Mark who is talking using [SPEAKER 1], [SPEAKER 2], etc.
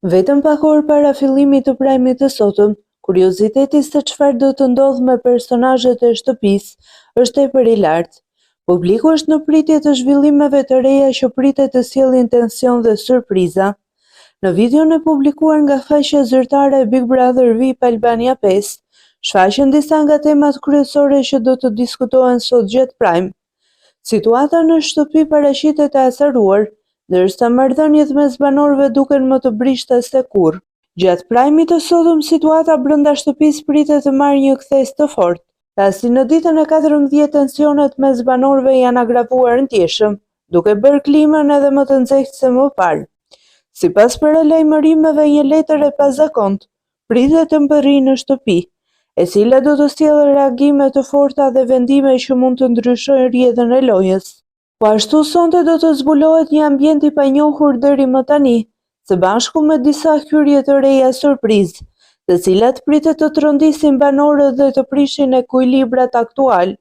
[SPEAKER 1] Vetëm pak orë para fillimit të prajmit të sotëm, kurioziteti se çfarë do të ndodhë me personazhet e shtëpisë është tepër i lartë. Publiku është në pritje të zhvillimeve të reja që pritet të sjellin tension dhe surpriza. Në videon e publikuar nga faqja zyrtare e Big Brother VIP Albania 5, shfaqen disa nga temat kryesore që do të diskutohen sot gjatë prajm. Situata në shtëpi paraqitet e acaruar, ndërsa marrëdhëniet mes banorëve duken më të brishta se kurrë. Gjatë prajmit të sotëm, situata brenda shtëpisë pritet të marrë një kthes të fortë, pasi në ditën e 14 tensionet mes banorëve janë agravoar ndjeshëm, duke bërë klimën edhe më të nxehtë se më parë. Sipas paralajmërimeve, një letër e pazakontë pritet të mbërrijë në shtëpi, e cila do të sjellë reagime të forta dhe vendime që mund të ndryshojnë rrjedhën e lojës. Po ashtu sonte do të zbulohet një ambient i panjohur deri më tani, së bashku me disa hyrje të reja surprizë, të cilat pritet të trondisin banorët dhe të prishin ekuilibrat aktual.